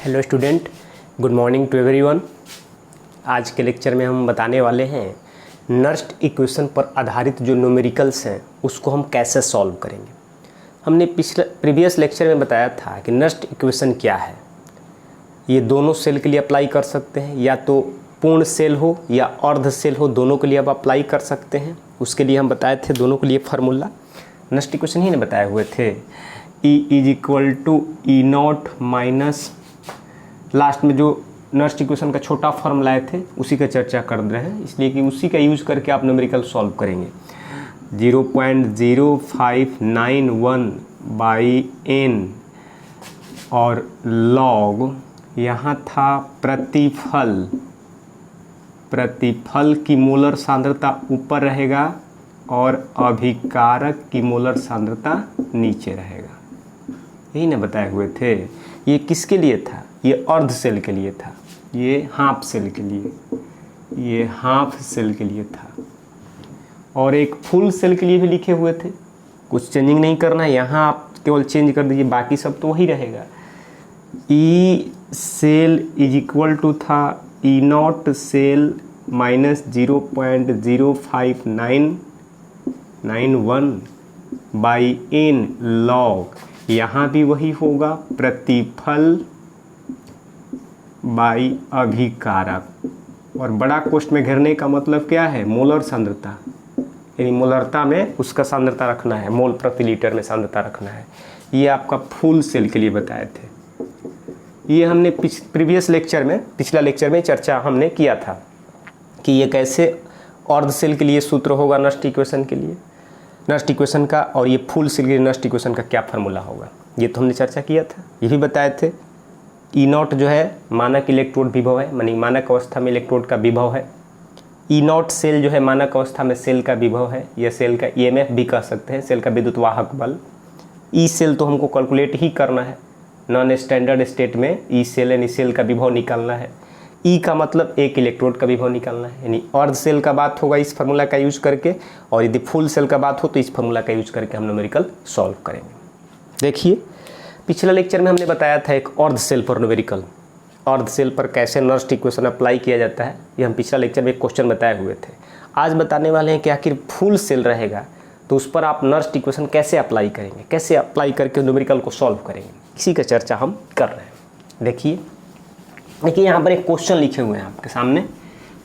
Hello student, good morning to everyone. आज के lecture में हम बताने वाले हैं नर्स्ट इक्वेशन पर आधारित जो न्यूमेरिकल्स हैं उसको हम कैसे सॉल्व करेंगे। हमने प्रीवियस लेक्चर में बताया था कि नर्स्ट इक्वेशन क्या है। ये दोनों सेल के लिए अप्लाई कर सकते हैं, या तो पूर्ण सेल हो या अर्ध सेल हो, दोनों के लिए आप अप्लाई कर सकते हैं। उसके लिए हम बताए थे दोनों के लिए फार्मूला, नर्स्ट इक्वेशन ही ने बताए हुए थे। E is equal to E not minus, last में जो नर्स्ट इक्वेशन का छोटा फॉर्म लाए थे उसी का चर्चा कर रहे हैं, इसलिए कि उसी का यूज करके आप न्यूमेरिकल सॉल्व करेंगे। 0.0591 बाई n और लॉग, यहाँ था प्रतिफल की मोलर सांद्रता ऊपर रहेगा और अभिकारक की मोलर सांद्रता नीचे रहेगा। यही ना बताए हुए थे। ये किसके लिए था? ये अर्ध सेल के लिए था, ये हाफ सेल के लिए, ये हाफ सेल के लिए था, और एक फुल सेल के लिए भी लिखे हुए थे। कुछ चेंजिंग नहीं करना है, यहाँ आप केवल चेंज कर दीजिए, बाकी सब तो वही रहेगा। E cell is equal to था E not cell minus 0.0591 by n log, यहाँ भी वही होगा प्रतिफल बाई अभिकारक। और बड़ा कोष्ठ में घेरने का मतलब क्या है? मोलर सांद्रता, यानी मोलरता में उसका सांद्रता रखना है, मोल प्रति लीटर में सांद्रता रखना है। ये आपका फुल सेल के लिए बताए थे। ये हमने प्रीवियस लेक्चर में, पिछला लेक्चर में चर्चा हमने किया था कि ये कैसे अर्ध सेल के लिए सूत्र होगा नर्स्ट इक्वेशन के लिए, नर्स्ट इक्वेशन का, और ये फुल सेल के लिए नर्स्ट इक्वेशन का क्या फार्मूला होगा, ये तो हमने चर्चा किया था। ये भी बताए थे ई नॉट जो है मानक इलेक्ट्रोड विभव है, मानी मानक अवस्था में इलेक्ट्रोड का विभव है। ई नॉट सेल जो है मानक अवस्था में सेल का विभव है, या सेल का ईएमएफ भी कह सकते हैं, सेल का विद्युत वाहक बल। ई सेल तो हमको कैलकुलेट ही करना है, नॉन स्टैंडर्ड स्टेट में ई सेल यानी सेल का विभव निकालना है। ई का मतलब एक इलेक्ट्रोड का विभव निकालना है, यानी अर्ध सेल का बात होगा इस फार्मूला का यूज करके, और यदि फुल सेल का बात हो तो इस फार्मूला का यूज करके हम न्यूमेरिकल सॉल्व करेंगे। देखिए, पिछला लेक्चर में हमने बताया था एक अर्ध सेल पर न्यूमेरिकल, अर्ध सेल पर कैसे नर्स्ट इक्वेशन अप्लाई किया जाता है, ये हम पिछला लेक्चर में एक क्वेश्चन बताए हुए थे। आज बताने वाले हैं कि आखिर फुल सेल रहेगा तो उस पर आप नर्स्ट इक्वेशन कैसे अप्लाई करेंगे, कैसे अप्लाई करके न्यूमेरिकल को सॉल्व करेंगे, इसी का चर्चा हम कर रहे हैं। देखिए यहाँ पर एक क्वेश्चन लिखे हुए हैं आपके सामने,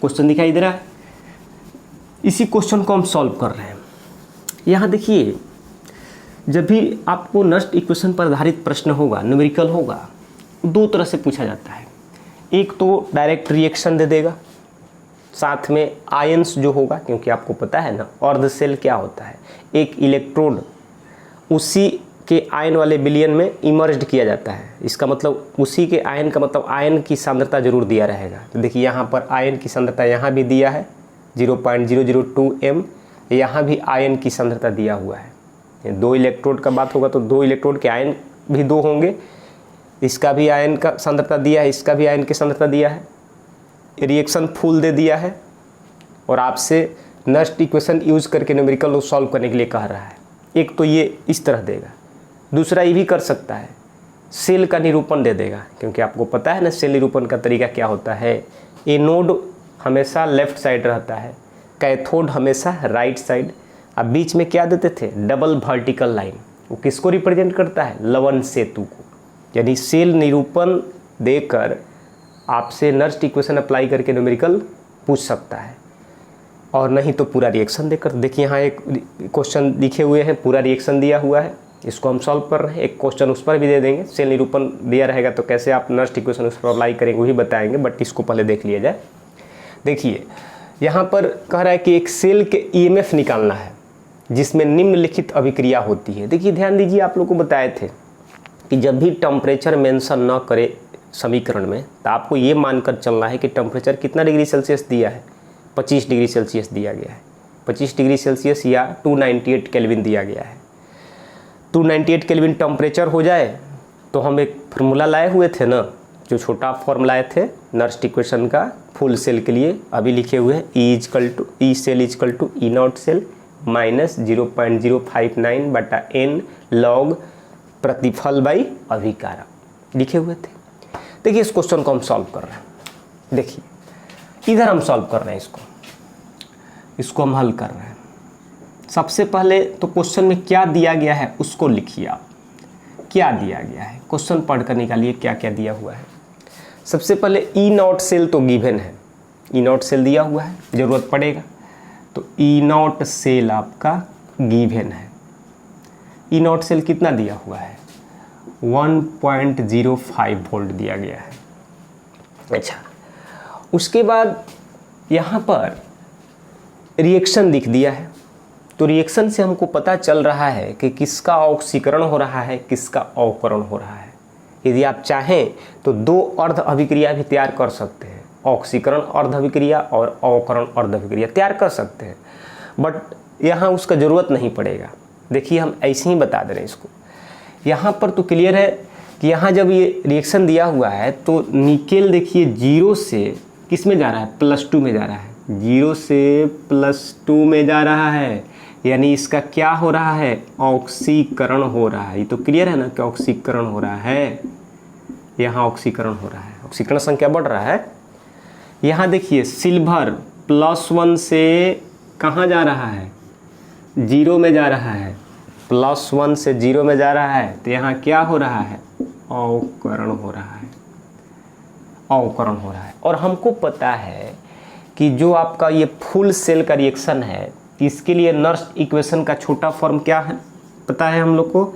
क्वेश्चन दिखाई दे रहा है, इसी क्वेश्चन को हम सॉल्व कर रहे हैं। यहाँ देखिए, जब भी आपको नर्स्ट इक्वेशन पर आधारित प्रश्न होगा, न्यूमेरिकल होगा, दो तरह से पूछा जाता है। एक तो डायरेक्ट रिएक्शन दे देगा, साथ में आयंस जो होगा, क्योंकि आपको पता है ना अर्ध सेल क्या होता है, एक इलेक्ट्रोड उसी के आयन वाले विलयन में इमर्ज्ड किया जाता है। इसका मतलब उसी के आयन का मतलब आयन की सांद्रता जरूर दिया रहेगा। तो देखिए यहाँ पर आयन की सांद्रता यहाँ भी दिया है 0.002 m, यहाँ भी आयन की सांद्रता दिया हुआ है। दो इलेक्ट्रोड का बात होगा तो दो इलेक्ट्रोड के आयन भी दो होंगे, इसका भी आयन का सांद्रता दिया है, इसका भी आयन की सांद्रता दिया है, रिएक्शन फुल दे दिया है, और आपसे नर्स्ट इक्वेशन यूज करके न्यूमेरिकल को सॉल्व करने के लिए कह रहा है। एक तो ये इस तरह देगा, दूसरा ये भी कर सकता है सेल का निरूपण दे देगा, क्योंकि आपको पता है ना सेल निरूपण का तरीका क्या होता है। एनोड हमेशा लेफ्ट साइड रहता है, कैथोड हमेशा राइट साइड। अब बीच में क्या देते थे? Double vertical line. वो किसको रिप्रेजेंट करता है? लवण सेतु को। यानी सेल निरूपण देकर आपसे नर्स्ट इक्वेशन अप्लाई करके न्यूमेरिकल पूछ सकता है, और नहीं तो पूरा रिएक्शन देकर। देखिए यहाँ एक क्वेश्चन लिखे हुए हैं, पूरा रिएक्शन दिया हुआ है, इसको हम सॉल्व कर रहे हैं। एक क्वेश्चन उस पर भी दे देंगे, सेल निरूपण दिया रहेगा तो कैसे आप नर्स्ट इक्वेशन उस पर अप्लाई करेंगे वही बताएंगे, बट इसको पहले देख लिया जाए। देखिए यहाँ पर कह रहा है कि एक सेल के ईएमएफ निकालना है जिसमें निम्नलिखित अभिक्रिया होती है। देखिए ध्यान दीजिए, आप लोग को बताए थे कि जब भी टेम्परेचर मेंशन न करे समीकरण में तो आपको ये मानकर चलना है कि टेम्परेचर कितना डिग्री सेल्सियस दिया है? 25 डिग्री सेल्सियस दिया गया है, 25 डिग्री सेल्सियस या 298 केल्विन दिया गया है। 298 केल्विन टेम्परेचर हो जाए तो हम एक फार्मूला लाए हुए थे ना, जो छोटा फॉर्म लाए थे नर्स्ट इक्वेशन का फुल सेल के लिए, अभी लिखे हुए हैं E cell is equal to E not cell minus 0.059 n log प्रतिफल बाई अभिकारक लिखे हुए थे। देखिए इस क्वेश्चन को हम सॉल्व कर रहे हैं, देखिए इधर हम सॉल्व कर रहे हैं, इसको हम हल कर रहे हैं। सबसे पहले तो क्वेश्चन में क्या दिया गया है उसको लिखिए आप, क्या दिया गया है, क्वेश्चन पढ़ कर निकालिए क्या क्या दिया हुआ है। सबसे पहले ई नॉट सेल तो गिवन है, ई नॉट सेल दिया हुआ है, ज़रूरत पड़ेगा, तो ई नॉट सेल आपका गिवन है। ई नॉट सेल कितना दिया हुआ है, 1.05 वोल्ट दिया गया है। अच्छा, उसके बाद यहाँ पर रिएक्शन लिख दिया है, तो रिएक्शन से हमको पता चल रहा है कि किसका ऑक्सीकरण हो रहा है, किसका अवकरण हो रहा है। यदि आप चाहें तो दो अर्ध अभिक्रिया भी तैयार कर सकते हैं, ऑक्सीकरण अर्ध अभिक्रिया और अवकरण अर्ध अभिक्रिया तैयार कर सकते हैं, बट यहाँ उसका ज़रूरत नहीं पड़ेगा। देखिए हम ऐसे ही बता दे रहे हैं इसको, यहाँ पर तो क्लियर है कि यहाँ जब ये रिएक्शन दिया हुआ है तो निकेल देखिए 0 से किस में जा रहा है, +2 में जा रहा है, 0 से +2 में जा रहा है, यानी इसका क्या हो रहा है, ऑक्सीकरण हो रहा है। ये तो क्लियर है ना कि ऑक्सीकरण हो रहा है, यहाँ ऑक्सीकरण हो रहा है, ऑक्सीकरण संख्या बढ़ रहा है। यहाँ देखिए सिल्वर +1 से कहाँ जा रहा है, 0 में जा रहा है, +1 से 0 में जा रहा है, तो यहाँ क्या हो रहा है, अवकरण हो रहा है, अवकरण हो रहा है। और हमको पता है कि जो आपका ये फुल सेल का रिएक्शन है, इसके लिए नर्स इक्वेशन का छोटा फॉर्म क्या है पता है हम लोग को,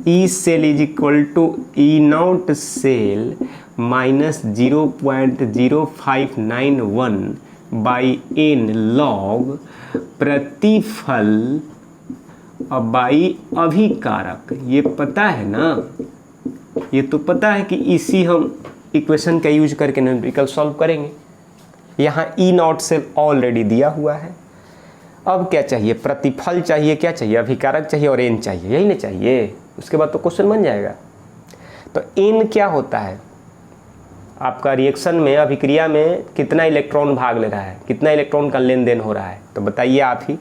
E cell is equal to E not cell minus 0.0591 by N log प्रतिफल बाई अभिकारक। ये पता है ना, ये तो पता है कि इसी हम इक्वेशन का यूज करके न्यूमेरिकल सॉल्व करेंगे। यहाँ ई नॉट सेल ऑलरेडी दिया हुआ है, अब क्या चाहिए, प्रतिफल चाहिए, क्या चाहिए, अभिकारक चाहिए और एन चाहिए, यही ना चाहिए, उसके बाद तो क्वेश्चन बन जाएगा। तो एन क्या होता है, आपका रिएक्शन में अभिक्रिया में कितना इलेक्ट्रॉन भाग ले रहा है, कितना इलेक्ट्रॉन का लेन देन हो रहा है, तो बताइए आप ही।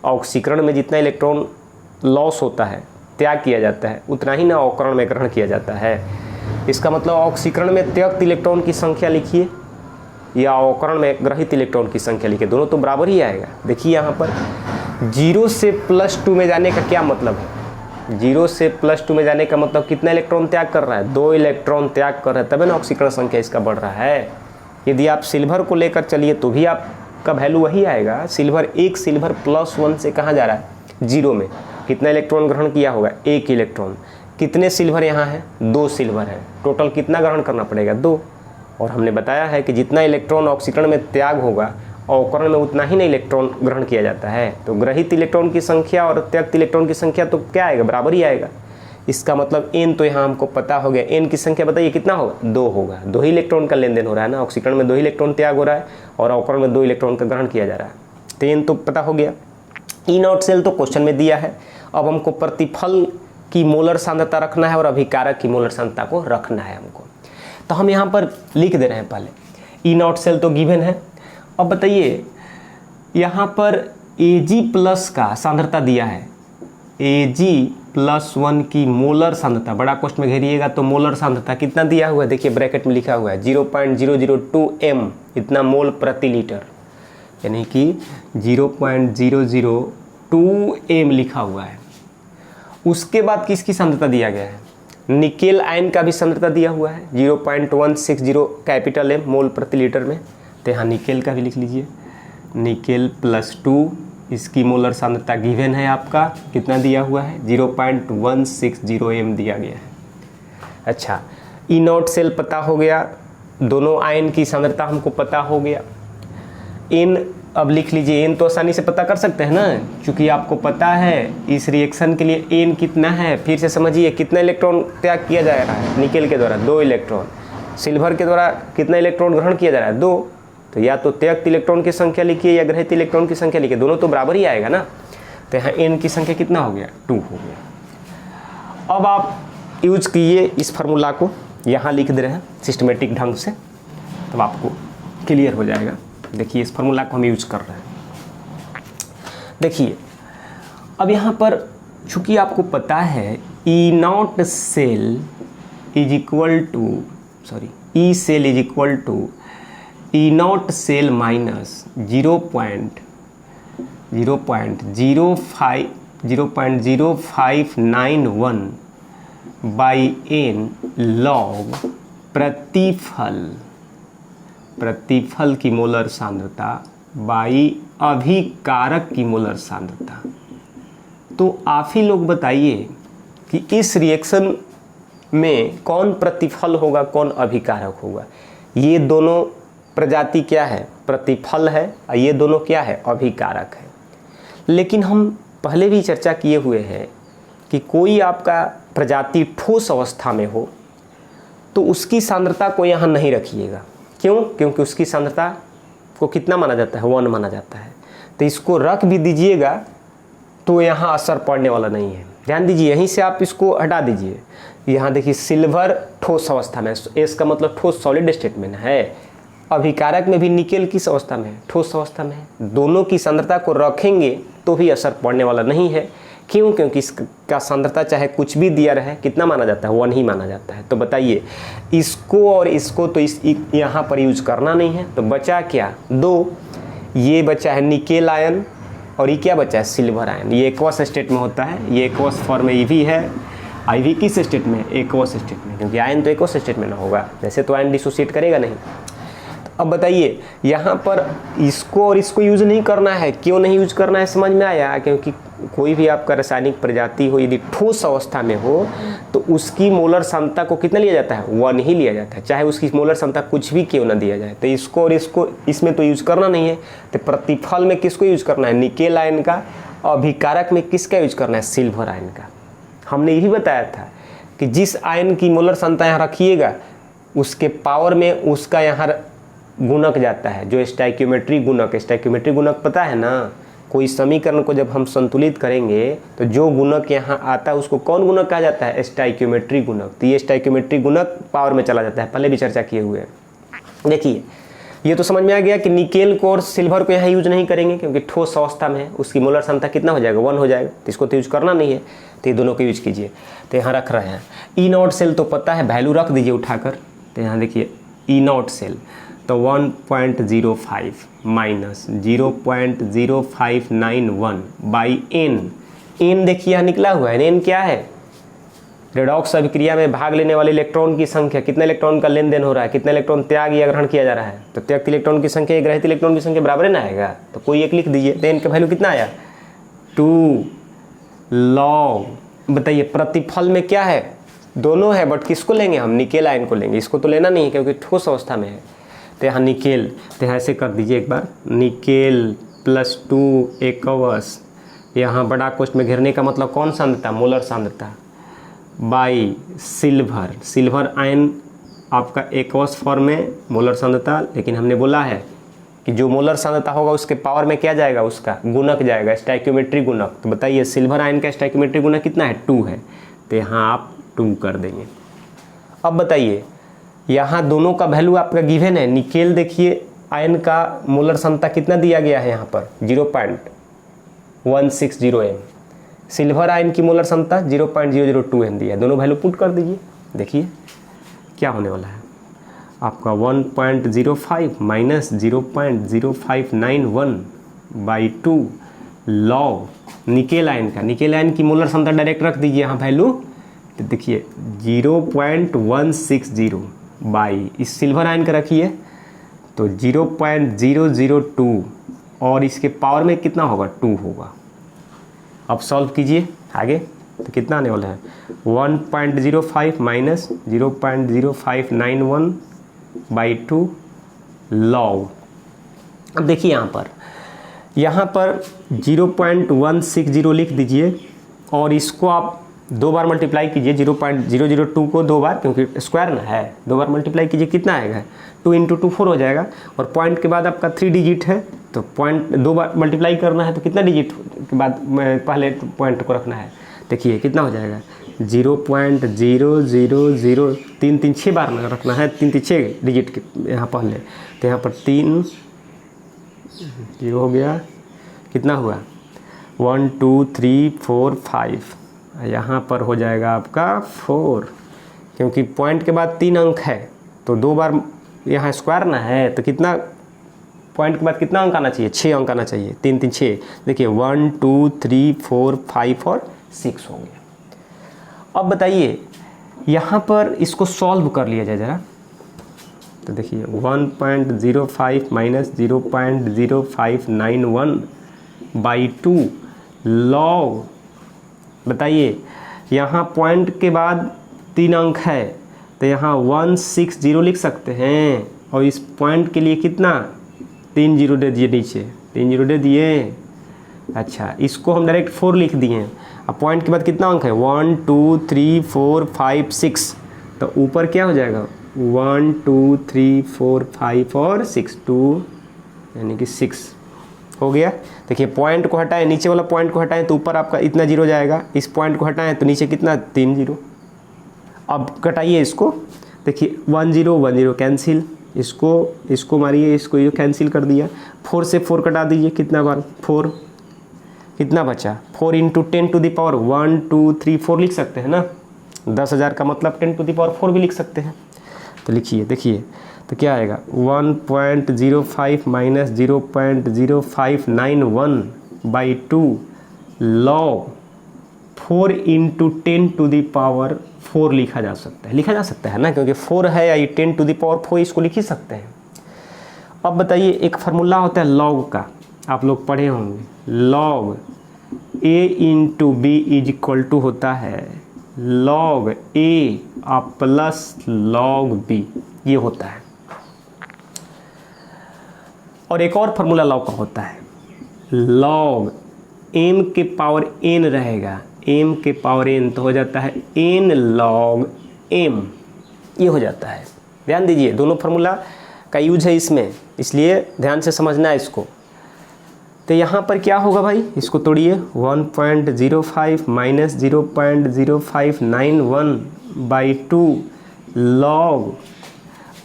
ऑक्सीकरण में जितना इलेक्ट्रॉन लॉस होता है, त्याग किया जाता है, उतना ही ना अवकरण में ग्रहण किया जाता है। इसका मतलब ऑक्सीकरण में त्यक्त इलेक्ट्रॉन की संख्या लिखिए या अवकरण में ग्रहित इलेक्ट्रॉन की संख्या लिखिए, दोनों तो बराबर ही आएगा। देखिए यहाँ पर 0 से +2 में जाने का क्या मतलब है, 0 से +2 में जाने का मतलब कितना इलेक्ट्रॉन त्याग कर रहा है, 2 इलेक्ट्रॉन त्याग कर रहा है, तभी ना ऑक्सीकरण संख्या इसका बढ़ रहा है। यदि आप सिल्वर को लेकर चलिए तो भी आपका वैल्यू वही आएगा। सिल्वर, एक सिल्वर +1 से कहाँ जा रहा है, 0 में, कितना इलेक्ट्रॉन ग्रहण किया होगा, 1 इलेक्ट्रॉन। कितने सिल्वर यहाँ है, 2 सिल्वर है, टोटल कितना ग्रहण करना पड़ेगा, 2। और हमने बताया है कि जितना इलेक्ट्रॉन ऑक्सीकरण में त्याग होगा, अवकरण में उतना ही ना इलेक्ट्रॉन ग्रहण किया जाता है। तो ग्रहित इलेक्ट्रॉन की संख्या और त्यक्त इलेक्ट्रॉन की संख्या तो क्या आएगा, बराबर ही आएगा। इसका मतलब एन तो यहाँ हमको पता हो गया, एन की संख्या बताइए कितना होगा, 2 होगा। 2 ही इलेक्ट्रॉन का लेन देन हो रहा है ना, ऑक्सीकरण में 2 ही इलेक्ट्रॉन त्याग हो रहा है और अवकरण में 2 इलेक्ट्रॉन का ग्रहण किया जा रहा है, तो एन तो पता हो गया। ई नॉट सेल तो क्वेश्चन में दिया है, अब हमको प्रतिफल की मोलर सांद्रता रखना है और अभिकारक की मोलर सांद्रता को रखना है हमको। तो हम यहाँ पर लिख दे रहे हैं पहले, ई नॉट सेल तो गिवन है। अब बताइए यहाँ पर Ag+ का सांद्रता दिया है, Ag+1 की मोलर सांद्रता, बड़ा कोष्ठ में घेरिएगा तो मोलर सांद्रता कितना दिया हुआ है, देखिए ब्रैकेट में लिखा हुआ है 0.002 m, इतना मोल प्रति लीटर, यानी कि 0.002 m लिखा हुआ है। उसके बाद किसकी सांद्रता दिया गया है, निकेल आयन का भी सांद्रता दिया हुआ है 0.160 कैपिटल M मोल प्रति लीटर में, तो यहाँ निकेल का भी लिख लीजिए, निकेल +2, इसकी मोलर सांद्रता गिवन है आपका, कितना दिया हुआ है, 0.160 m दिया गया है। अच्छा, ई नॉट सेल पता हो गया, दोनों आयन की सांद्रता हमको पता हो गया। एन अब लिख लीजिए, एन तो आसानी से पता कर सकते हैं ना, क्योंकि आपको पता है इस रिएक्शन के लिए एन कितना है। फिर से समझिए, कितना इलेक्ट्रॉन त्याग किया जा रहा है निकेल के द्वारा, 2 इलेक्ट्रॉन। सिल्वर के द्वारा कितना इलेक्ट्रॉन ग्रहण किया जा रहा है, 2। तो या तो त्यक्त इलेक्ट्रॉन की संख्या लिखिए या ग्रहित इलेक्ट्रॉन की संख्या लिखिए, दोनों तो बराबर ही आएगा ना। तो यहाँ एन की संख्या कितना हो गया, 2 हो गया। अब आप यूज कीजिए इस फार्मूला को, यहाँ लिख दे रहे हैं सिस्टमेटिक ढंग से, तब आपको क्लियर हो जाएगा। देखिए इस फार्मूला को हम यूज कर रहे हैं। देखिए अब यहाँ पर चूंकि आपको पता है E not cell is equal to E cell is equal to E not cell minus 0.0591 by N log प्रतिफल की मोलर सांद्रता बाई अभिकारक की मोलर सांद्रता। तो आप ही लोग बताइए कि इस रिएक्शन में कौन प्रतिफल होगा, कौन अभिकारक होगा। ये दोनों प्रजाति क्या है, प्रतिफल है, और ये दोनों क्या है, अभिकारक है। लेकिन हम पहले भी चर्चा किए हुए हैं कि कोई आपका प्रजाति ठोस अवस्था में हो तो उसकी सांद्रता को यहाँ नहीं रखिएगा। क्यों? क्योंकि उसकी सांद्रता को कितना माना जाता है, 1 माना जाता है। तो इसको रख भी दीजिएगा तो यहाँ असर पड़ने वाला नहीं है। ध्यान दीजिए, यहीं से आप इसको हटा दीजिए। यहाँ देखिए सिल्वर ठोस अवस्था में, इसका मतलब ठोस सॉलिड स्टेट में है। अभिकारक में भी निकेल किस अवस्था में है, ठोस अवस्था में है। दोनों की सांद्रता को रखेंगे तो भी असर पड़ने वाला नहीं है। क्यों? क्योंकि इसका सांद्रता चाहे कुछ भी दिया रहे कितना माना जाता है, 1 ही माना जाता है। तो बताइए, इसको और इसको तो यहाँ पर यूज करना नहीं है, तो बचा क्या, 2। ये बचा है निकेल आयन और ये क्या बचा है, सिल्वर आयन। ये एक्वस स्टेट में होता है, ये एक्वस फॉर्म में ईवी है। आईवी किस स्टेट में, एक्वस स्टेट में, क्योंकि आयन तो एक्वस स्टेट में ना होगा, वैसे तो आयन डिसोसिएट करेगा नहीं। अब बताइए, यहाँ पर इसको और इसको यूज नहीं करना है। क्यों नहीं यूज करना है, समझ में आया? क्योंकि कोई भी आपका रासायनिक प्रजाति हो यदि ठोस अवस्था में हो तो उसकी मोलर सांद्रता को कितना लिया जाता है, 1 ही लिया जाता है, चाहे उसकी मोलर सांद्रता कुछ भी क्यों ना दिया जाए। तो इसको और इसको इसमें तो यूज करना नहीं है। तो प्रतिफल में किसको यूज करना है, निकेल आयन का। अभिकारक में किसका यूज करना है, सिल्वर आयन का। हमने यही बताया था कि जिस आयन की मोलर सांद्रता यहाँ रखिएगा उसके पावर में उसका यहाँ गुणक जाता है, जो स्टाइक्योमेट्री गुणक। स्टाइक्योमेट्री गुणक पता है ना, कोई समीकरण को जब हम संतुलित करेंगे तो जो गुणक यहाँ आता है उसको कौन गुणक कहा जाता है, स्टाइक्योमेट्री गुणक। तो ये स्टाइक्योमेट्री गुणक पावर में चला जाता है, पहले भी चर्चा किए हुए हैं। देखिए, ये तो समझ में आ गया कि निकेल को और सिल्वर को यहाँ यूज नहीं करेंगे क्योंकि ठोस अवस्था में है, उसकी मोलर सांद्रता कितना हो जाएगा, 1 हो जाएगा। तो इसको तो यूज करना नहीं है, तो ये दोनों को यूज कीजिए। तो यहाँ रख रहे हैं ई नॉट सेल, तो पता है वैल्यू रख दीजिए उठाकर। तो यहाँ देखिए ई नॉट सेल तो 1.05 माइनस 0.0591 बाई एन। एन देखिए यहाँ निकला हुआ है। एन क्या है, रेडॉक्स अभिक्रिया में भाग लेने वाले इलेक्ट्रॉन की संख्या, कितने इलेक्ट्रॉन का लेन देन हो रहा है, कितने इलेक्ट्रॉन त्याग या ग्रहण किया जा रहा है। तो त्यक्त इलेक्ट्रॉन की संख्या ग्रहित इलेक्ट्रॉन की संख्या बराबर ना आएगा, तो कोई एक लिख दीजिए। तो एन का वैल्यू कितना आया, 2 लॉग। बताइए प्रतिफल में क्या है, दोनों है, बट किसको लेंगे हम, निकेल आयन को लेंगे। इसको तो लेना नहीं है क्योंकि ठोस अवस्था में है। तो यहाँ निकेल, तो यहाँ ऐसे कर दीजिए एक बार, निकेल +2 एक्वस, यहाँ बड़ा कोष्ठ में घेरने का मतलब कौन सांद्रता, मोलर सांद्रता, बाई सिल्वर। सिल्वर आयन आपका एक्वस फॉर्म में मोलर सांद्रता, लेकिन हमने बोला है कि जो मोलर सांद्रता होगा उसके पावर में क्या जाएगा, उसका गुणक जाएगा, स्टाइक्योमेट्री गुणक। तो बताइए सिल्वर आयन का स्टाइक्योमेट्री गुणक कितना है, 2 है। तो यहाँ आप 2 कर देंगे। अब बताइए, यहाँ दोनों का वैल्यू आपका गिवन है। निकेल देखिए आयन का मोलर सांद्रता कितना दिया गया है यहाँ पर, 0.160 m। सिल्वर आयन की मोलर सांद्रता 0.002 m दिया है। दोनों वैल्यू पुट कर दीजिए, देखिए क्या होने वाला है आपका 1.05 minus 0.0591 by 2 log nickel ion का। निकेल आयन की मोलर सांद्रता डायरेक्ट रख दीजिए यहाँ वैल्यू, तो देखिए 0.160 बाई इस सिल्वर आयन का रखिए तो 0.002 और इसके पावर में कितना होगा, 2 होगा। अब सॉल्व कीजिए आगे, तो कितना आने वाला है 1.05 माइनस 0.0591 बाई 2 लॉग। अब देखिए यहाँ पर 0.160 लिख दीजिए और इसको आप 2 बार मल्टीप्लाई कीजिए, 0.002 को 2 बार, क्योंकि स्क्वायर ना है, 2 बार मल्टीप्लाई कीजिए, कितना आएगा 2 × 2 4 हो जाएगा। और पॉइंट के बाद आपका 3 डिजिट है, तो पॉइंट 2 बार मल्टीप्लाई करना है, तो कितना डिजिट के बाद पहले पॉइंट को रखना है। देखिए कितना हो जाएगा 0.000 3 3 6 बार रखना है, 3 3 6 डिजिट के यहाँ पहले। तो यहाँ पर 3 0 हो गया, कितना हुआ 1 2 3 4 5, यहाँ पर हो जाएगा आपका 4, क्योंकि पॉइंट के बाद 3 अंक है तो 2 बार यहाँ स्क्वायर ना है, तो कितना पॉइंट के बाद कितना अंक आना चाहिए? 6 अंक आना चाहिए। 3 3 6, देखिए 1 2 3 4 5 और 6 हो गया। अब बताइए यहाँ पर इसको सॉल्व कर लिया जाए ज़रा। तो देखिए 1.05 माइनस 0.0591/2 लॉग, बताइए यहाँ पॉइंट के बाद 3 अंक है तो यहाँ 160 लिख सकते हैं, और इस पॉइंट के लिए कितना 3 जीरो दे दिए, नीचे 3 जीरो दे दिए। अच्छा, इसको हम डायरेक्ट 4 लिख दिए। अब पॉइंट के बाद कितना अंक है? 1 2 3 4 5 6, तो ऊपर क्या हो जाएगा? 1 2 3 4 5 और 6, 2 यानी कि 6 हो गया। देखिए पॉइंट को हटाएं, नीचे वाला पॉइंट को हटाएं तो ऊपर आपका इतना जीरो जाएगा, इस पॉइंट को हटाएं तो नीचे कितना 3 जीरो। अब कटाइए इसको, देखिए 1 0 1 0 कैंसिल, इसको मारिए, इसको ये कैंसिल कर दिया। 4 से 4 कटा दीजिए, कितना बार 4, कितना बचा? 4 × 10 टू द पावर 1 2 3 4 लिख सकते हैं ना। 10,000 का मतलब 10 टू द पावर 4 भी लिख सकते हैं। तो लिखिए, देखिए तो क्या आएगा? 1.05 minus 0.0591/2 log 4 × 10 to the power 4 लिखा जा सकता है ना, क्योंकि 4 है या 10 टू द पावर 4, इसको लिख ही सकते हैं। अब बताइए एक फार्मूला होता है लॉग का, आप लोग पढ़े होंगे, log a × b is equal to होता है log a plus log b, ये होता है। और एक और फार्मूला लॉग का होता है, लॉग m के पावर n रहेगा, m के पावर n तो हो जाता है n log m, ये हो जाता है। ध्यान दीजिए दोनों फार्मूला का यूज है इसमें, इसलिए ध्यान से समझना है इसको। तो यहाँ पर क्या होगा भाई, इसको तोड़िए। 1.05 माइनस 0.0591/2 लॉग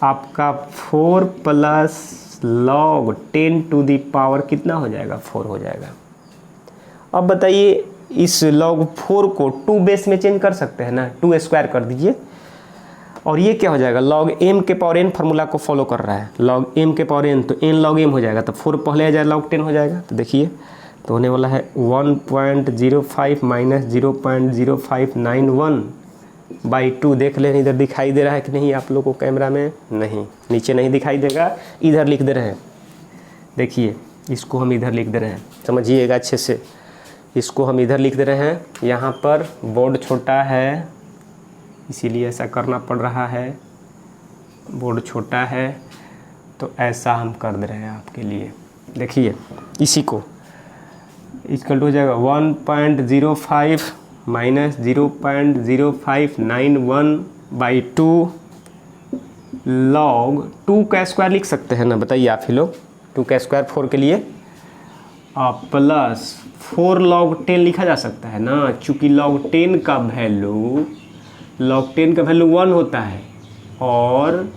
आपका 4 plus log 10 to the power कितना हो जाएगा? 4 हो जाएगा। अब बताइए इस लॉग 4 को 2 बेस में चेंज कर सकते हैं ना, 2 स्क्वायर कर दीजिए, और ये क्या हो जाएगा? लॉग m के पावर n फार्मूला को फॉलो कर रहा है, लॉग m के पावर n तो n log m हो जाएगा, तो 4 पहले आ जाए लॉग 10 हो जाएगा। तो देखिए तो होने वाला है 1.05 माइनस 0.0591/2। देख लें इधर दिखाई दे रहा है कि नहीं आप लोग को कैमरा में? नहीं, नीचे नहीं दिखाई देगा, इधर लिख दे रहे हैं। देखिए इसको हम इधर लिख दे रहे हैं, समझिएगा अच्छे से। इसको हम इधर लिख दे रहे हैं, यहाँ पर बोर्ड छोटा है इसीलिए ऐसा करना पड़ रहा है, बोर्ड छोटा है तो ऐसा हम कर दे रहे हैं आपके लिए। देखिए इसी को इसका हो जाएगा 1.05 माइनस 0.0591/2 लॉग 2 का स्क्वायर लिख सकते हैं ना, बताइए आप ही लोग। 2 का स्क्वायर 4 के लिए, प्लस 4 log 10 लिखा जा सकता है ना, चूँकि log 10 का वैल्यू 1 होता है और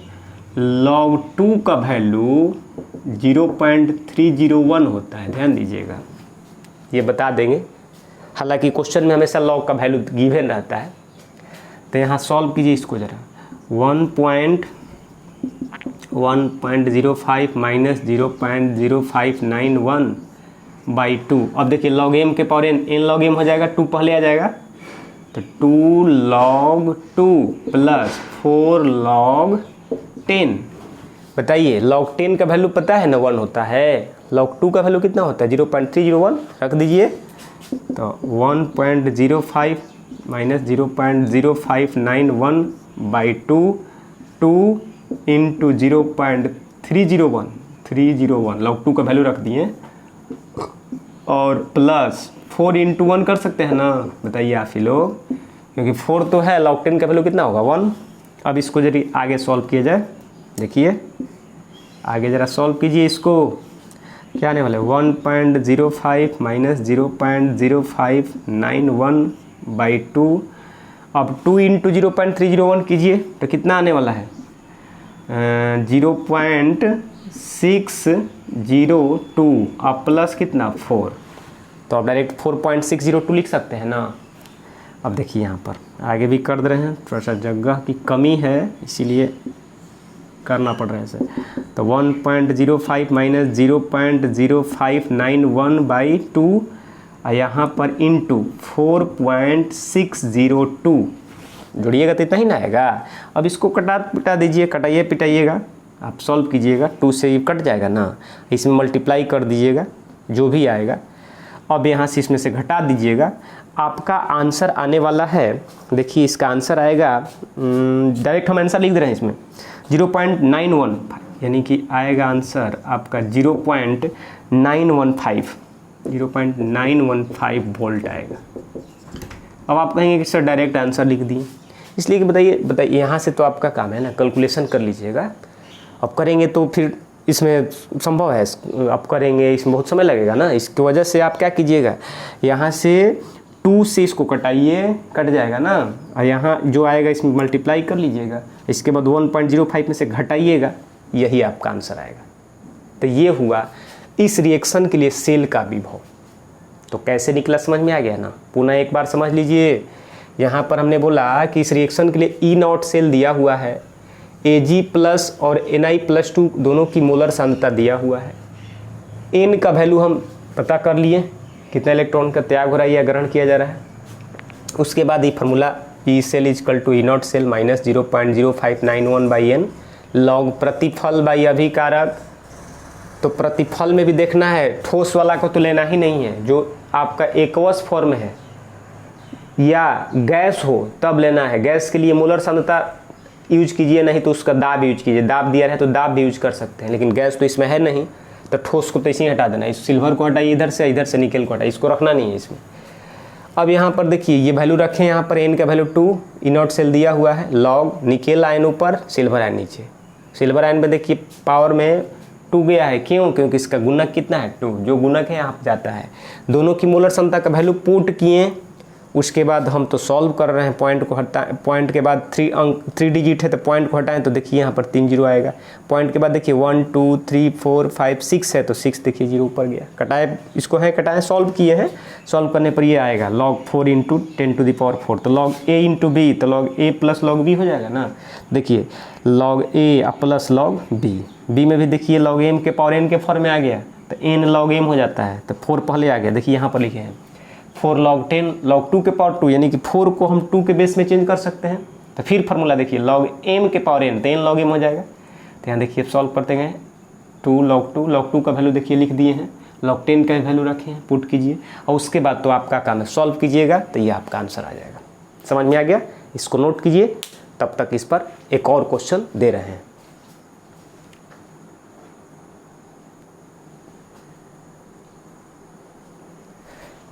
log 2 का वैल्यू 0.301 होता है। ध्यान दीजिएगा, ये बता देंगे, हालांकि क्वेश्चन में हमेशा log का वैल्यू गिवन रहता है। तो यहाँ सॉल्व कीजिए इसको ज़रा। 1.05 माइनस 0.0591/2। अब देखिए log m के पावर n log m हो जाएगा, 2 पहले आ जाएगा, तो 2 log 2 प्लस 4 log 10। बताइए log 10 का वैल्यू पता है ना, 1 होता है। log 2 का वैल्यू कितना होता है? 0.301 रख दीजिए। तो 1.05 माइनस 0.0591/2 2 इंटू 0.301 log 2 का वैल्यू रख दिए, और प्लस 4 × 1 कर सकते हैं ना, बताइए आप ही लोग, क्योंकि 4 तो है, log 10 का वैल्यू कितना होगा? 1। अब इसको जरा आगे सॉल्व किया जाए, देखिए आगे ज़रा सॉल्व कीजिए इसको। क्या आने वाला है? 1.05 माइनस 0.0591/2। अब 2 × 0.301 कीजिए तो कितना आने वाला है? 0.602 अब प्लस कितना? 4। तो अब डायरेक्ट 4.602 लिख सकते हैं ना। अब देखिए यहाँ पर आगे भी कर दे रहे हैं, थोड़ा सा जगह की कमी है इसीलिए करना पड़ रहा है ऐसे। तो 1.05 माइनस 0.0591/2 और यहाँ पर इंटू 4.602 जोड़िएगा तो इतना ही ना आएगा। अब इसको पिटा दीजिए, कटाइए पिटाइएगा, आप सॉल्व कीजिएगा, 2 से ये कट जाएगा ना, इसमें मल्टीप्लाई कर दीजिएगा जो भी आएगा। अब यहाँ से इसमें से घटा दीजिएगा, आपका आंसर आने वाला है, देखिए इसका आंसर आएगा, डायरेक्ट हम आंसर लिख दे रहे हैं इसमें 0.915, यानी कि आएगा आंसर आपका 0.915 वोल्ट आएगा। अब आप कहेंगे कि सर डायरेक्ट आंसर लिख दिए, इसलिए कि बताइए यहाँ से तो आपका काम है ना, कैलकुलेशन कर लीजिएगा। अब करेंगे तो फिर इसमें संभव है, आप करेंगे इसमें बहुत समय लगेगा ना, इसकी वजह से आप क्या कीजिएगा, यहाँ से 2 से इसको कटाइए, कट जाएगा ना, और यहाँ जो आएगा इसमें मल्टीप्लाई कर लीजिएगा, इसके बाद 1.05 में से घटाइएगा, यही आपका आंसर आएगा। तो ये हुआ इस रिएक्शन के लिए सेल का विभव। तो कैसे निकला समझ में आ गया ना, पुनः एक बार समझ लीजिए। यहाँ पर हमने बोला कि इस रिएक्शन के लिए E0 सेल दिया हुआ है, Ag प्लस और Na+2 दोनों की मोलर सांद्रता दिया हुआ है, N का वैल्यू हम पता कर लिए, कितना इलेक्ट्रॉन का त्याग हो रहा है या ग्रहण किया जा रहा है। उसके बाद ये formula E cell is equal to E0 cell minus 0.0591/n log प्रतिफल बाई अभिकारक। तो प्रतिफल में भी देखना है, ठोस वाला को तो लेना ही नहीं है, जो आपका एक्वस फॉर्म है या गैस हो तब लेना है। गैस के लिए मोलर सांद्रता यूज कीजिए, नहीं तो उसका दाब यूज कीजिए, दाब दिया है तो दाब भी यूज कर सकते हैं, लेकिन गैस तो इसमें है नहीं, तो ठोस को तो इसी हटा देना। इस सिल्वर को हटाइए इधर से निकल को हटाइए, इसको रखना नहीं है इसमें। अब यहाँ पर देखिए ये वैल्यू रखें, यहाँ पर N का वैल्यू 2, E0 सेल दिया हुआ है, लॉग निकेल आयन ऊपर, सिल्वर आयन नीचे। सिल्वर आयन में देखिए पावर में 2 गया है, क्यों? क्योंकि इसका गुणक कितना है 2, जो गुणक है यहाँ पर जाता है। दोनों की मोलर क्षमता का वैल्यू पुट किए, उसके बाद हम तो सॉल्व कर रहे हैं, पॉइंट को हटाएं, पॉइंट के बाद 3 डिजिट है तो पॉइंट को हटाएं, तो देखिए यहाँ पर 3 जीरो आएगा। पॉइंट के बाद देखिए 1 2 3 4 5 6 है, तो 6 देखिए जीरो ऊपर गया, कटाए इसको है, कटाए सॉल्व किए हैं, सॉल्व करने पर ये आएगा log 4 × 10⁴, तो log a × b, तो log a plus log b हो जाएगा ना। देखिए log a plus log b, b में भी देखिए log m के पावर n के फॉर्म में आ गया, तो n log m हो जाता है, तो 4 पहले आ गया, देखिए यहाँ पर लिखे हैं 4 log 10 log 2 के पावर 2, यानी कि 4 को हम 2 के बेस में चेंज कर सकते हैं। तो फिर फार्मूला देखिए log m के पावर n, तो n log m हो जाएगा। तो यहाँ देखिए सॉल्व करते गए, 2 log 2 का वैल्यू देखिए लिख दिए हैं, log 10 का वैल्यू रखे हैं, पुट कीजिए, और उसके बाद तो आपका काम है सॉल्व कीजिएगा, तो ये आपका आंसर आ जाएगा। समझ में आ गया? इसको नोट कीजिए, तब तक इस पर एक और क्वेश्चन दे रहे हैं।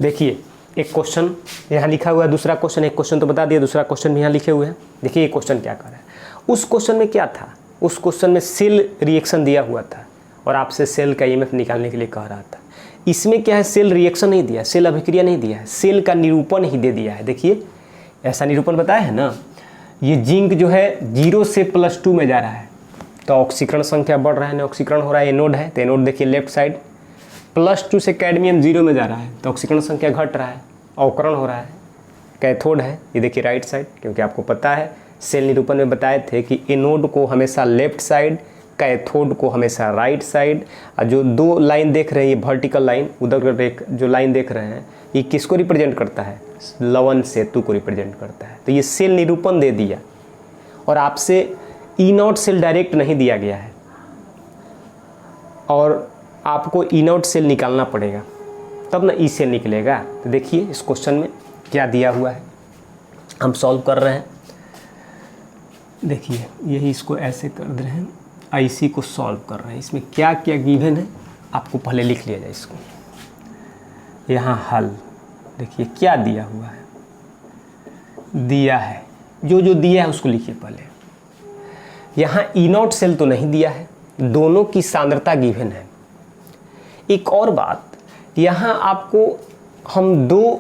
देखिए एक क्वेश्चन यहाँ लिखा हुआ है, दूसरा क्वेश्चन, एक क्वेश्चन तो बता दिया, दूसरा क्वेश्चन भी यहाँ लिखे हुए हैं। देखिए ये क्वेश्चन क्या कर रहा है, उस क्वेश्चन में क्या था, उस क्वेश्चन में सेल रिएक्शन दिया हुआ था और आपसे सेल का ईएमएफ निकालने के लिए कह रहा था। इसमें क्या है, सेल रिएक्शन नहीं दिया, सेल अभिक्रिया नहीं दिया है, सेल का निरूपण ही दे दिया है। देखिए ऐसा निरूपण बताया है ना, ये जिंक जो है 0 से +2 में जा रहा है, तो ऑक्सीकरण संख्या बढ़ रहा है ना, ऑक्सीकरण हो रहा है, एनोड है, तो एनोड देखिए लेफ्ट साइड, +2 से कैडमियम 0 में जा रहा है, तो ऑक्सीकरण संख्या घट रहा है, अवकरण हो रहा है। कैथोड है, ये देखिए राइट साइड, क्योंकि आपको पता है सेल निरूपण में बताए थे कि एनोड को हमेशा लेफ्ट साइड, कैथोड को हमेशा राइट साइड। और जो 2 लाइन देख रहे हैं, ये वर्टिकल लाइन, उधर जो लाइन देख रहे हैं, ये किसको रिप्रेजेंट करता है, लवन सेतु को रिप्रेजेंट करता है। तो ये सेल निरूपण दे दिया, और आपसे E0 सेल डायरेक्ट नहीं दिया गया है, और आपको E0 सेल निकालना पड़ेगा, तब ना E सेल निकलेगा। तो देखिए इस क्वेश्चन में क्या दिया हुआ है, हम सॉल्व कर रहे हैं। देखिए यही इसको ऐसे कर रहे हैं, IC को सॉल्व कर रहे हैं। इसमें क्या क्या गिवन है आपको पहले लिख लिया जाए इसको। यहाँ हल देखिए क्या दिया हुआ है, दिया है, जो जो दिया है उसको लिखिए पहले। यहाँ E0 सेल तो नहीं दिया है, दोनों की सांद्रता गिवन है। एक और बात, यहाँ आपको हम 2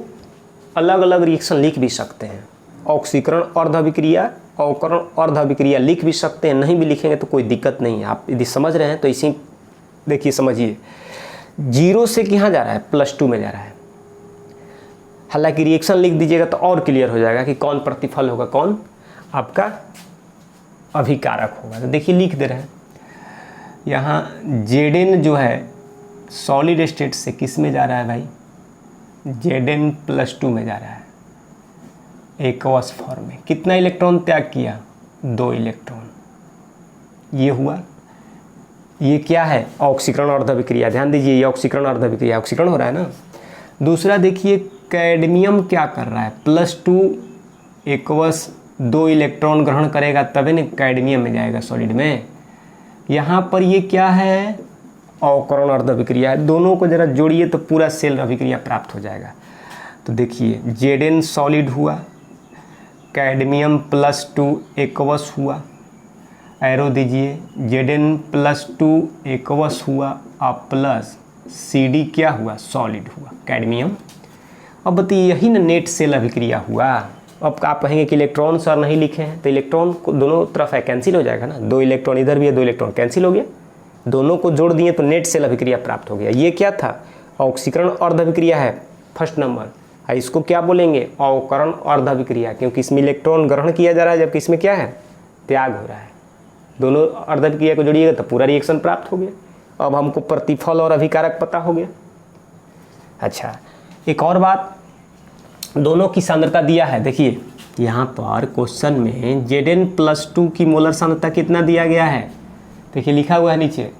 अलग अलग रिएक्शन लिख भी सकते हैं, ऑक्सीकरण अर्ध अभिक्रिया, अवकरण अर्ध अभिक्रिया लिख भी सकते हैं, नहीं भी लिखेंगे तो कोई दिक्कत नहीं है। आप यदि समझ रहे हैं तो इसी देखिए समझिए, 0 से कहाँ जा रहा है, +2 में जा रहा है। हालांकि रिएक्शन लिख दीजिएगा तो और क्लियर हो जाएगा कि कौन प्रतिफल होगा, कौन आपका अभिकारक होगा। तो देखिए लिख दे रहे हैं यहाँ Zn जो है सॉलिड स्टेट से किस में जा रहा है भाई, Zn+2 में जा रहा है, एक्वस फॉर्म में। कितना इलेक्ट्रॉन त्याग किया, 2 इलेक्ट्रॉन। ये हुआ, ये क्या है, ऑक्सीकरण अर्ध अभिक्रिया। ध्यान दीजिए ये ऑक्सीकरण अर्ध अभिक्रिया, ऑक्सीकरण हो रहा है ना। दूसरा देखिए कैडमियम क्या कर रहा है, +2 एक्वस 2 इलेक्ट्रॉन ग्रहण करेगा तभी न कैडमियम में जाएगा सॉलिड में। यहाँ पर ये क्या है, अवकरण अर्ध अभिक्रिया है। दोनों को जरा जोड़िए तो पूरा सेल अभिक्रिया प्राप्त हो जाएगा। तो देखिए Zn सॉलिड हुआ, कैडमियम +2 एक्वस हुआ, एरो दीजिए, Zn+2 एक्वस हुआ और प्लस Cd क्या हुआ, सॉलिड हुआ कैडमियम। अब बताइए यही ना नेट सेल अभिक्रिया हुआ। अब आप कहेंगे कि इलेक्ट्रॉन सर नहीं लिखे हैं, तो इलेक्ट्रॉन को दोनों तरफ है कैंसिल हो जाएगा ना, 2 इलेक्ट्रॉन इधर भी है, 2 इलेक्ट्रॉन कैंसिल हो गया, दोनों को जोड़ दिए तो नेट सेल अभिक्रिया प्राप्त हो गया। ये क्या था, ऑक्सीकरण अर्ध अभिक्रिया है फर्स्ट नंबर। इसको क्या बोलेंगे, अवकरण अर्ध अभिक्रिया, क्योंकि इसमें इलेक्ट्रॉन ग्रहण किया जा रहा है जबकि इसमें क्या है, त्याग हो रहा है। दोनों अर्ध अभिक्रिया को जोड़िएगा तो पूरा रिएक्शन प्राप्त हो गया। अब हमको प्रतिफल और अभिकारक पता हो गया। अच्छा एक और बात, दोनों की सांद्रता दिया है। देखिए यहाँ पर क्वेश्चन में Zn+2 की मोलर सांद्रता कितना दिया गया है, देखिए लिखा हुआ है नीचे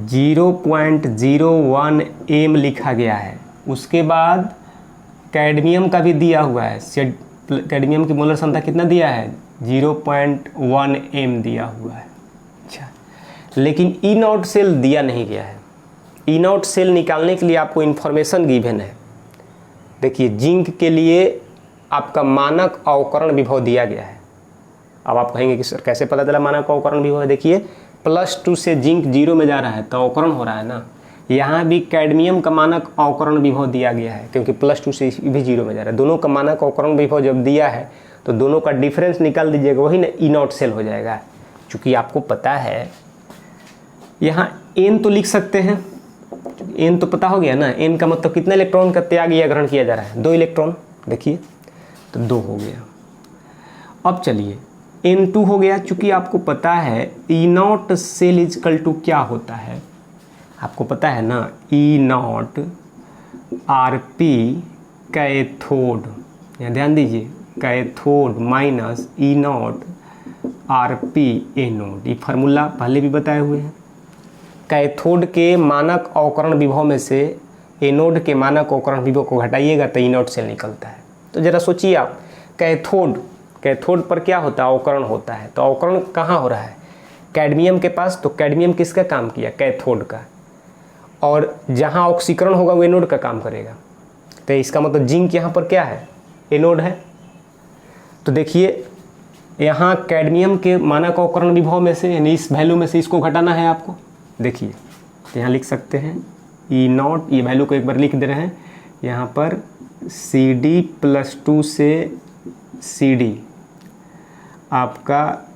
0.01 m लिखा गया है। उसके बाद कैडमियम का भी दिया हुआ है, कैडमियम की मोलर सांद्रता कितना दिया है, 0.1 m दिया हुआ है। अच्छा लेकिन E0 सेल दिया नहीं गया है। E0 सेल निकालने के लिए आपको इन्फॉर्मेशन गिवन है। देखिए जिंक के लिए आपका मानक अवकरण विभव दिया गया है। अब आप कहेंगे कि सर कैसे पता चला मानक अवकरण विभव है, देखिए +2 से जिंक 0 में जा रहा है तो अवकरण हो रहा है ना। यहाँ भी कैडमियम का मानक अवकरण विभव दिया गया है क्योंकि +2 से भी 0 में जा रहा है। दोनों का मानक अवकरण विभव जब दिया है तो दोनों का डिफरेंस निकाल दीजिएगा, वही ना E0 सेल हो जाएगा। चूँकि आपको पता है यहाँ n तो लिख सकते हैं, n तो पता हो गया ना, n का मतलब कितना इलेक्ट्रॉन का त्याग या ग्रहण किया जा रहा है, 2 इलेक्ट्रॉन। देखिए तो 2 हो गया। अब चलिए N2 हो गया। चूँकि आपको पता है E0 सेल इजकल टू क्या होता है, आपको पता है ना, E0 Rp कैथोड, यहाँ ध्यान दीजिए, cathode minus E0 Rp anode. ये फार्मूला पहले भी बताए हुए हैं। कैथोड के मानक अवकरण विभव में से एनोड के मानक अवकरण विभव को घटाइएगा तो E0 सेल निकलता है। तो ज़रा सोचिए आप, कैथोड पर क्या होता है, अवकरण होता है। तो अवकरण कहाँ हो रहा है, कैडमियम के पास। तो कैडमियम किसका काम किया, कैथोड का। और जहाँ ऑक्सीकरण होगा वो एनोड का काम करेगा। तो इसका मतलब जिंक यहाँ पर क्या है, एनोड है। तो देखिए यहाँ कैडमियम के मानक अवकरण विभव में से, यानी इस वैल्यू में से इसको घटाना है आपको। देखिए तो यहाँ लिख सकते हैं E0, ये वैल्यू को एक बार लिख दे रहे हैं यहाँ पर, Cd+2 से Cd आपका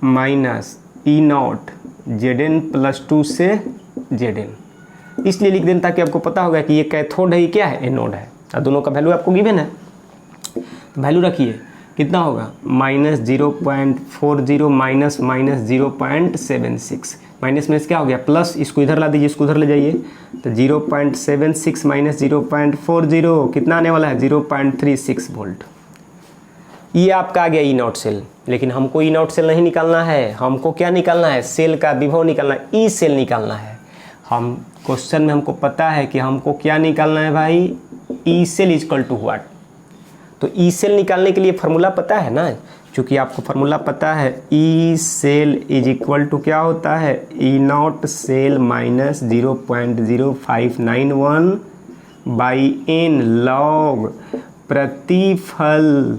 माइनस E0 Zn+2 से Zn, इसलिए लिख दें ताकि आपको पता होगा कि ये कैथोड है, ये क्या है, एनोड है। और दोनों का वैल्यू आपको गिवन है, तो वैल्यू रखिए कितना होगा, -0.40 माइनस -0.76, माइनस में क्या हो गया प्लस, इसको इधर ला दीजिए, इसको उधर ले जाइए। तो 0.76 माइनस 0.40 कितना आने वाला है, 0.36 वोल्ट। ये आपका आ गया E0 सेल। लेकिन हमको E0 सेल नहीं निकालना है, हमको क्या निकालना है, सेल का विभव निकालना है, ई सेल निकालना है। हम क्वेश्चन में हमको पता है कि हमको क्या निकालना है भाई, E cell is equal to what. तो ई सेल निकालने के लिए फार्मूला पता है ना, क्योंकि आपको फार्मूला पता है, E cell is equal to क्या होता है, E0 cell minus 0.0591 by n log प्रतिफल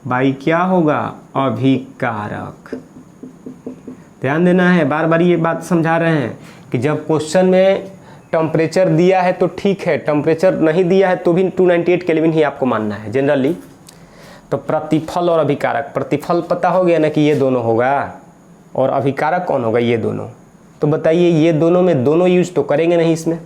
बाई क्या होगा, अभिकारक। ध्यान देना है, बार बार ये बात समझा रहे हैं कि जब क्वेश्चन में टेम्परेचर दिया है तो ठीक है, टेम्परेचर नहीं दिया है तो भी 298 केल्विन ही आपको मानना है जनरली। तो प्रतिफल और अभिकारक, प्रतिफल पता हो गया ना कि ये दोनों होगा, और अभिकारक कौन होगा, ये दोनों। तो बताइए ये दोनों में दोनों यूज तो करेंगे नहीं इसमें,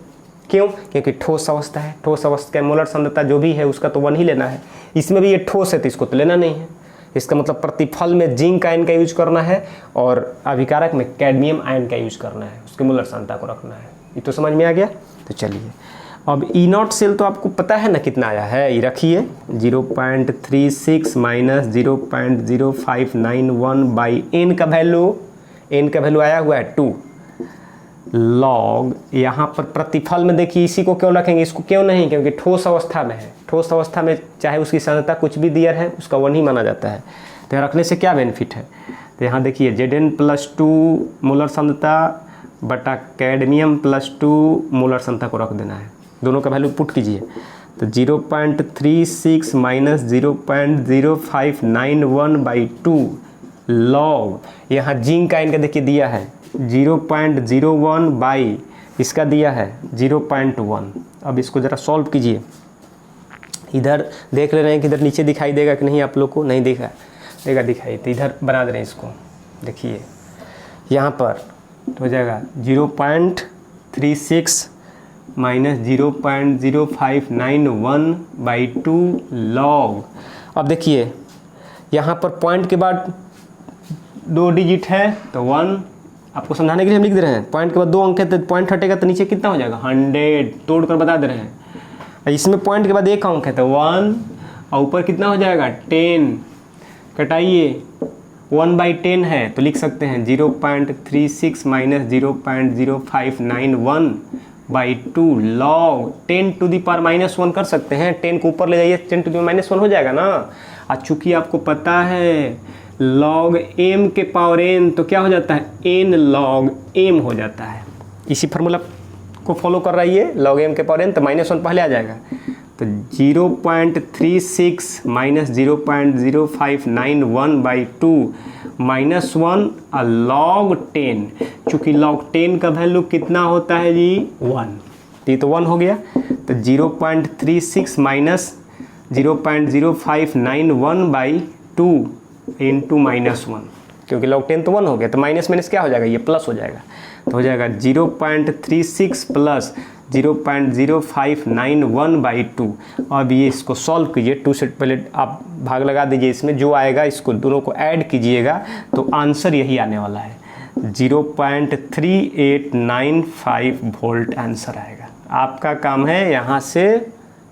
क्यों, क्योंकि ठोस अवस्था है, ठोस अवस्था का मोलर सांद्रता जो भी है उसका तो 1 ही लेना है। इसमें भी ये ठोस है तो इसको तो लेना नहीं है, इसका मतलब प्रतिफल में जिंक आयन का यूज करना है और अभिकारक में कैडमियम आयन का यूज करना है, उसके मोलर सांद्रता को रखना है। ये तो समझ में आ गया। तो चलिए अब ई नॉट सेल तो आपको पता है ना कितना आया है, ये रखिए 0.36 माइनस 0.0591 बाई एन का वैल्यू आया हुआ है 2 लॉग। यहाँ पर प्रतिफल में देखिए इसी को क्यों रखेंगे, इसको क्यों नहीं, क्योंकि ठोस अवस्था में है। ठोस अवस्था में चाहे उसकी सांद्रता कुछ भी दिया है उसका 1 ही माना जाता है। तो यहाँ रखने से क्या बेनिफिट है, तो यहाँ देखिए Zn+2 मोलर सांद्रता बटा कैडमियम +2 मोलर सांद्रता को रख देना है, दोनों का वैल्यू पुट कीजिए। तो 0.36 माइनस 0.0591 बाई 2 लॉग, यहाँ जिंक आयन का देखिए दिया है 0.01 बाई इसका दिया है 0.1। अब इसको ज़रा सॉल्व कीजिए। इधर देख ले रहे हैं कि इधर नीचे दिखाई देगा कि नहीं, आप लोग को नहीं देगा दिखाई, तो इधर बना दे रहे हैं इसको। देखिए यहाँ पर हो जाएगा 0.36 माइनस 0.0591 बाई 2 लॉग। अब देखिए यहाँ पर पॉइंट के बाद 2 डिजिट है तो 1, आपको समझाने के लिए हम लिख दे रहे हैं। पॉइंट के बाद 2 अंक है तो पॉइंट हटेगा तो नीचे कितना हो जाएगा 100, तोड़ कर बता दे रहे हैं। इसमें पॉइंट के बाद 1 अंक है तो 1 और ऊपर कितना हो जाएगा 10, कटाइए 1/10 है तो लिख सकते हैं 0.36 minus 0.0591 by 2 log 10 to the power -1 कर सकते हैं। 10 को ऊपर ले जाइए 10 टू दी पावर -1 हो जाएगा ना। और चूँकि आपको पता है लॉग m के पावर n तो क्या हो जाता है n लॉग m हो जाता है। इसी फार्मूला को फॉलो कर रही है, लॉग m के पावर n तो -1 पहले आ जाएगा। तो 0.36 माइनस 0.0591 बाई 2 -1 और लॉग 10, चूँकि लॉग 10 का वैल्यू कितना होता है जी 1, ये तो 1 हो गया। तो 0.36 माइनस 0.0591 बाई 2 इंटू -1, क्योंकि लॉग 10 तो 1 हो गया तो माइनस माइनस क्या हो जाएगा, ये प्लस हो जाएगा। तो हो जाएगा 0.36 प्लस 0.0591 बाई 2। अब ये इसको सॉल्व कीजिए, 2 से पहले आप भाग लगा दीजिए, इसमें जो आएगा इसको दोनों को ऐड कीजिएगा तो आंसर यही आने वाला है 0.3895 वोल्ट आंसर आएगा। आपका काम है यहाँ से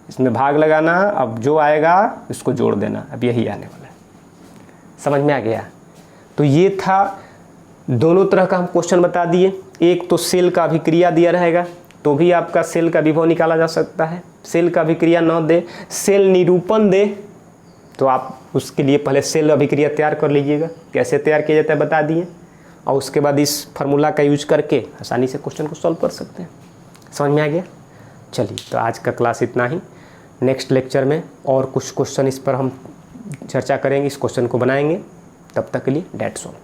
इसमें भाग लगाना, अब जो आएगा इसको जोड़ देना, अब यही आने वाला है। समझ में आ गया। तो ये था, दोनों तरह का हम क्वेश्चन बता दिए। एक तो सेल का अभिक्रिया दिया रहेगा तो भी आपका सेल का विभव निकाला जा सकता है। सेल का अभिक्रिया न दे, सेल निरूपण दे तो आप उसके लिए पहले सेल अभिक्रिया तैयार कर लीजिएगा, कैसे तैयार किया जाता है बता दिए, और उसके बाद इस फार्मूला का यूज करके आसानी से क्वेश्चन को सॉल्व कर सकते हैं। समझ में आ गया। चलिए तो आज का क्लास इतना ही। नेक्स्ट लेक्चर में और कुछ क्वेश्चन इस पर हम चर्चा करेंगे, इस क्वेश्चन को बनाएंगे। तब तक के लिए डेट्स ऑल।